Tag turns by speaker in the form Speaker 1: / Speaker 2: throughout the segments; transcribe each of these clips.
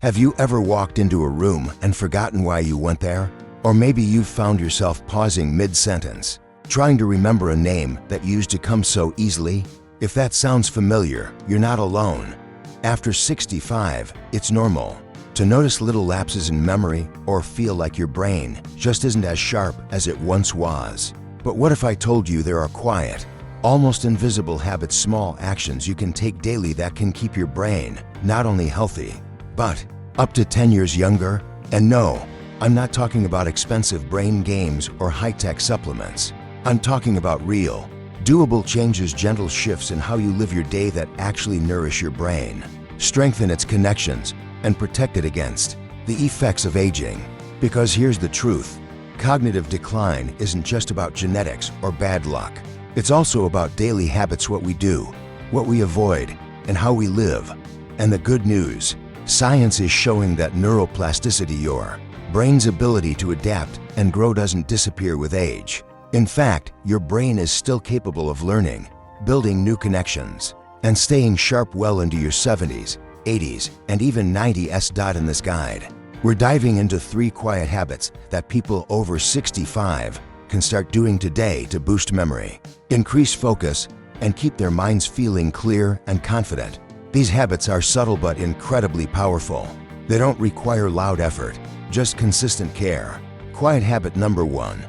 Speaker 1: Have you ever walked into a room and forgotten why you went there? Or maybe you've found yourself pausing mid-sentence, trying to remember a name that used to come so easily? If that sounds familiar, you're not alone. After 65, it's normal to notice little lapses in memory or feel like your brain just isn't as sharp as it once was. But what if I told you there are quiet, almost invisible habits, small actions you can take daily that can keep your brain not only healthy, but up to 10 years younger? And no, I'm not talking about expensive brain games or high-tech supplements. I'm talking about real, doable changes, gentle shifts in how you live your day that actually nourish your brain, strengthen its connections, and protect it against the effects of aging. Because here's the truth, cognitive decline isn't just about genetics or bad luck. It's also about daily habits, what we do, what we avoid, and how we live. And the good news, science is showing that neuroplasticity, your brain's ability to adapt and grow, doesn't disappear with age. In fact, your brain is still capable of learning, building new connections, and staying sharp well into your 70s, 80s, and even 90s. In this guide, we're diving into 3 quiet habits that people over 65 can start doing today to boost memory, increase focus, and keep their minds feeling clear and confident. These habits are subtle but incredibly powerful. They don't require loud effort, just consistent care. Quiet habit number 1.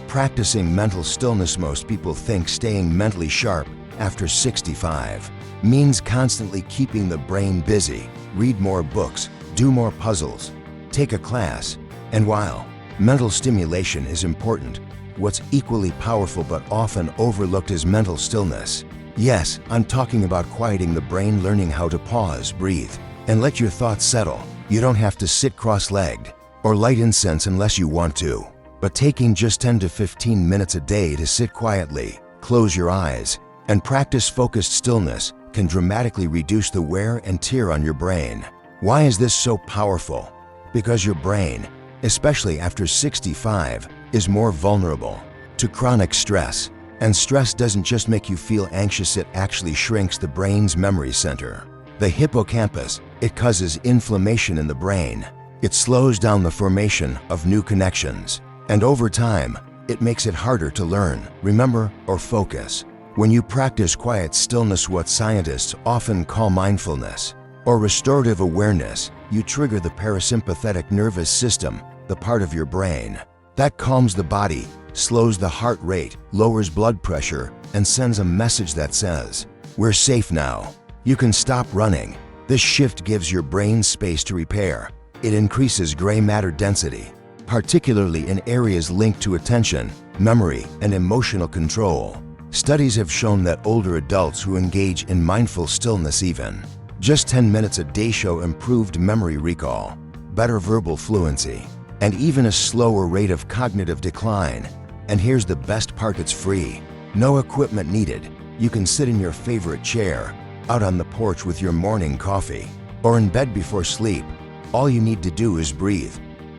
Speaker 1: Practicing mental stillness. Most people think staying mentally sharp after 65 means constantly keeping the brain busy, read more books, do more puzzles, take a class. And while mental stimulation is important, what's equally powerful but often overlooked is mental stillness. Yes, I'm talking about quieting the brain, learning how to pause, breathe, and let your thoughts settle. You don't have to sit cross-legged or light incense unless you want to, but taking just 10 to 15 minutes a day to sit quietly, close your eyes, and practice focused stillness can dramatically reduce the wear and tear on your brain. Why is this so powerful? Because your brain, especially after 65, is more vulnerable to chronic stress. And stress doesn't just make you feel anxious, it actually shrinks the brain's memory center, the hippocampus. It causes inflammation in the brain. It slows down the formation of new connections. And over time, it makes it harder to learn, remember, or focus. When you practice quiet stillness, what scientists often call mindfulness or restorative awareness, you trigger the parasympathetic nervous system, the part of your brain that calms the body, slows the heart rate, lowers blood pressure, and sends a message that says, "We're safe now. You can stop running." This shift gives your brain space to repair. It increases gray matter density, particularly in areas linked to attention, memory, and emotional control. Studies have shown that older adults who engage in mindful stillness, even just 10 minutes a day, show improved memory recall, better verbal fluency, and even a slower rate of cognitive decline. And here's the best part, it's free. No equipment needed. You can sit in your favorite chair, out on the porch with your morning coffee, or in bed before sleep. All you need to do is breathe.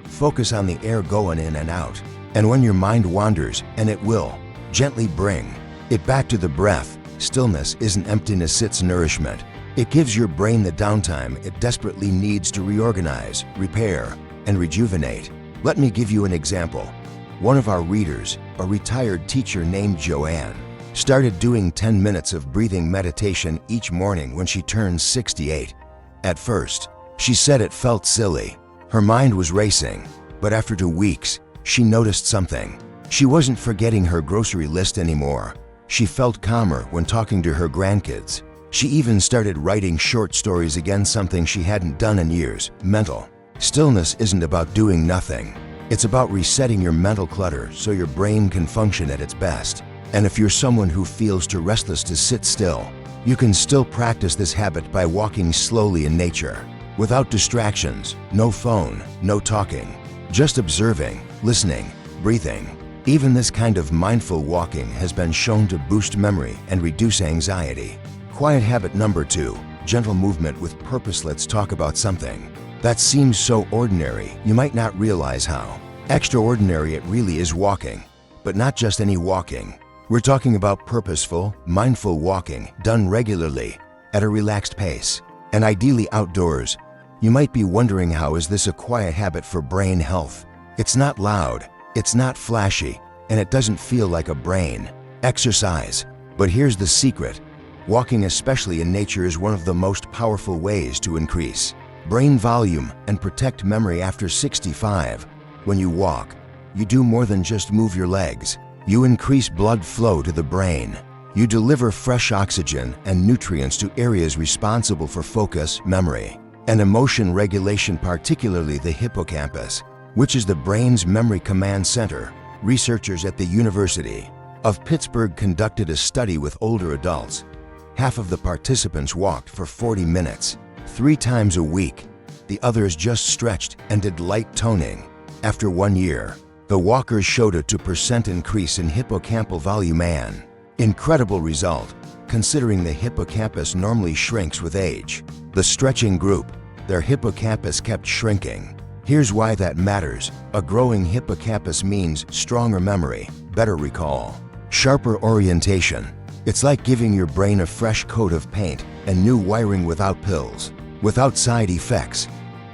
Speaker 1: Focus on the air going in and out. And when your mind wanders, and it will, gently bring it back to the breath. Stillness isn't emptiness, it's nourishment. It gives your brain the downtime it desperately needs to reorganize, repair, and rejuvenate. Let me give you an example. One of our readers, a retired teacher named Joanne, started doing 10 minutes of breathing meditation each morning when she turned 68. At first, she said it felt silly. Her mind was racing. But after 2 weeks, she noticed something. She wasn't forgetting her grocery list anymore. She felt calmer when talking to her grandkids. She even started writing short stories again, something she hadn't done in years. Mental stillness isn't about doing nothing. It's about resetting your mental clutter so your brain can function at its best. And if you're someone who feels too restless to sit still, you can still practice this habit by walking slowly in nature, without distractions, no phone, no talking, just observing, listening, breathing. Even this kind of mindful walking has been shown to boost memory and reduce anxiety. Quiet habit number 2, gentle movement with purpose. Let's talk about something that seems so ordinary, you might not realize how extraordinary it really is. Walking, but not just any walking. We're talking about purposeful, mindful walking done regularly at a relaxed pace, and ideally outdoors. You might be wondering, how is this a quiet habit for brain health? It's not loud, it's not flashy, and it doesn't feel like a brain exercise. But here's the secret. Walking, especially in nature, is one of the most powerful ways to increase brain volume and protect memory after 65. When you walk, you do more than just move your legs. You increase blood flow to the brain. You deliver fresh oxygen and nutrients to areas responsible for focus, memory, and emotion regulation, particularly the hippocampus, which is the brain's memory command center. Researchers at the University of Pittsburgh conducted a study with older adults. Half of the participants walked for 40 minutes, 3 times a week. The others just stretched and did light toning. After 1 year, the walkers showed a 2% increase in hippocampal volume, an incredible result, considering the hippocampus normally shrinks with age. The stretching group, their hippocampus kept shrinking. Here's why that matters. A growing hippocampus means stronger memory, better recall, sharper orientation. It's like giving your brain a fresh coat of paint and new wiring without pills, without side effects.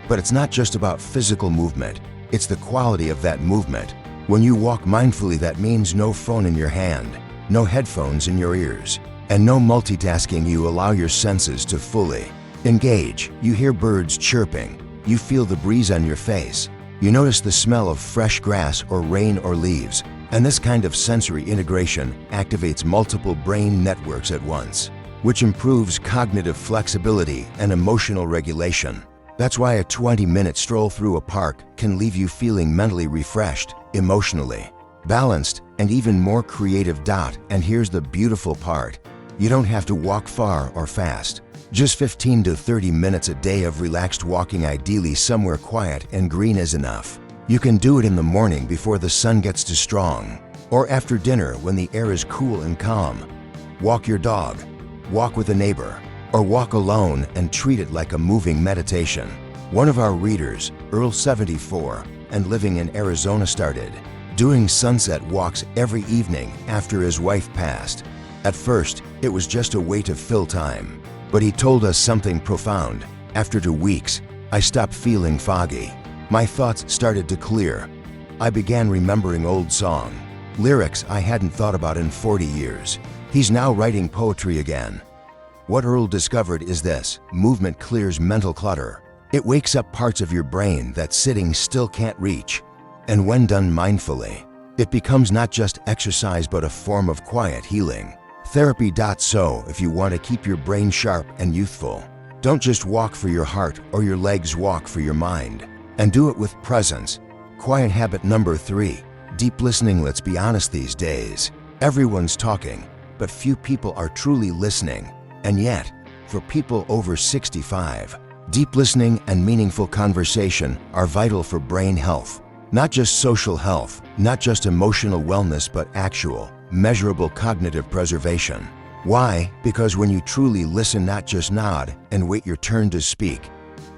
Speaker 1: But it's not just about physical movement, it's the quality of that movement. When you walk mindfully, that means no phone in your hand, no headphones in your ears, and no multitasking. You allow your senses to fully engage. You hear birds chirping, you feel the breeze on your face, you notice the smell of fresh grass or rain or leaves. And this kind of sensory integration activates multiple brain networks at once, which improves cognitive flexibility and emotional regulation. That's why a 20-minute stroll through a park can leave you feeling mentally refreshed, emotionally balanced, and even more creative. And here's the beautiful part. You don't have to walk far or fast. Just 15 to 30 minutes a day of relaxed walking, ideally somewhere quiet and green, is enough. You can do it in the morning before the sun gets too strong, or after dinner when the air is cool and calm. Walk your dog, walk with a neighbor, or walk alone and treat it like a moving meditation. One of our readers, Earl 74, and living in Arizona, started doing sunset walks every evening after his wife passed. At first, it was just a way to fill time, but he told us something profound. After 2 weeks, I stopped feeling foggy. My thoughts started to clear. I began remembering old song lyrics I hadn't thought about in 40 years. He's now writing poetry again. What Earl discovered is this: movement clears mental clutter. It wakes up parts of your brain that sitting still can't reach. And when done mindfully, it becomes not just exercise but a form of quiet healing therapy. So if you want to keep your brain sharp and youthful, don't just walk for your heart or your legs, walk for your mind. And do it with presence. Quiet habit number 3, deep listening. Let's be honest, these days, everyone's talking, but few people are truly listening. And yet, for people over 65, deep listening and meaningful conversation are vital for brain health. Not just social health, not just emotional wellness, but actual, measurable cognitive preservation. Why? Because when you truly listen, not just nod and wait your turn to speak,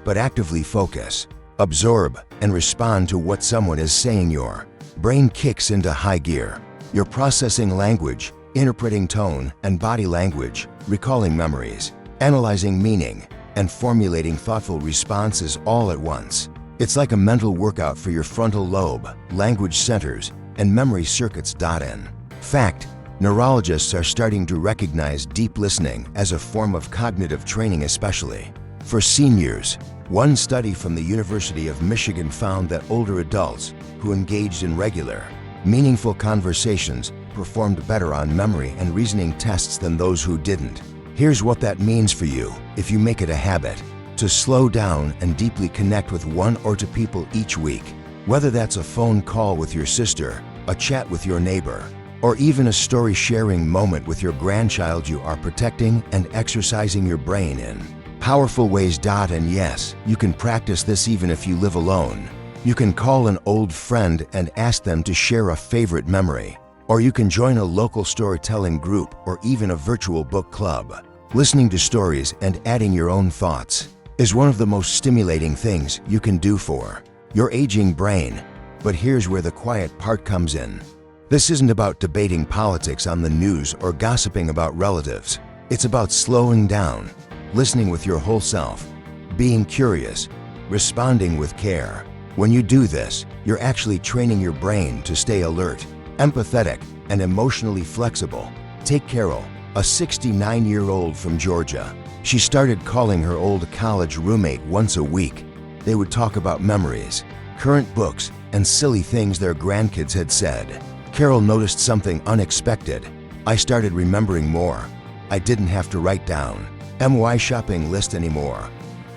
Speaker 1: but actively focus, absorb, and respond to what someone is saying, your brain kicks into high gear. You're processing language, interpreting tone and body language, recalling memories, analyzing meaning, and formulating thoughtful responses all at once. It's like a mental workout for your frontal lobe, language centers, and memory circuits. In fact, neurologists are starting to recognize deep listening as a form of cognitive training, especially for seniors. One study from the University of Michigan found that older adults who engaged in regular, meaningful conversations performed better on memory and reasoning tests than those who didn't. Here's what that means for you if you make it a habit to slow down and deeply connect with 1 or 2 people each week. Whether that's a phone call with your sister, a chat with your neighbor, or even a story-sharing moment with your grandchild, you are protecting and exercising your brain in powerful ways. And yes, you can practice this even if you live alone. You can call an old friend and ask them to share a favorite memory, or you can join a local storytelling group or even a virtual book club. Listening to stories and adding your own thoughts is one of the most stimulating things you can do for your aging brain. But here's where the quiet part comes in. This isn't about debating politics on the news or gossiping about relatives. It's about slowing down, listening with your whole self, being curious, responding with care. When you do this, you're actually training your brain to stay alert, empathetic, and emotionally flexible. Take Carol, a 69-year-old from Georgia. She started calling her old college roommate once a week. They would talk about memories, current books, and silly things their grandkids had said. Carol noticed something unexpected. I started remembering more. I didn't have to write down my shopping list anymore.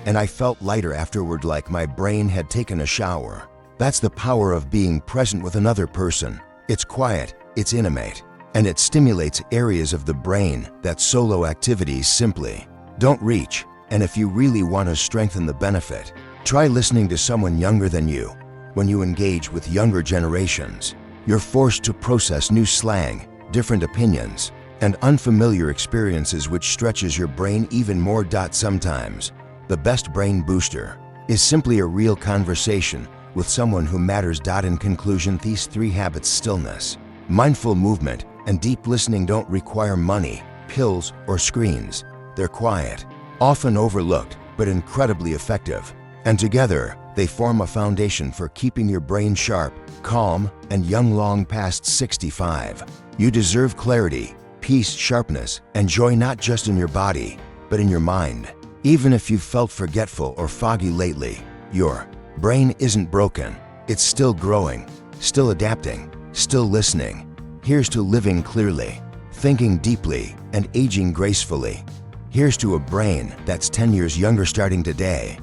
Speaker 1: And I felt lighter afterward, like my brain had taken a shower. That's the power of being present with another person. It's quiet, it's intimate, and it stimulates areas of the brain that solo activities simply don't reach. And if you really want to strengthen the benefit, try listening to someone younger than you. When you engage with younger generations, you're forced to process new slang, different opinions, and unfamiliar experiences, which stretches your brain even more. Sometimes, the best brain booster is simply a real conversation with someone who matters. In conclusion, these 3 habits, stillness, mindful movement, and deep listening, don't require money, pills, or screens. They're quiet, often overlooked, but incredibly effective. And together, they form a foundation for keeping your brain sharp, calm, and young long past 65. You deserve clarity, peace, sharpness, and joy, not just in your body, but in your mind. Even if you've felt forgetful or foggy lately, your brain isn't broken. It's still growing, still adapting, still listening. Here's to living clearly, thinking deeply, and aging gracefully. Here's to a brain that's 10 years younger starting today.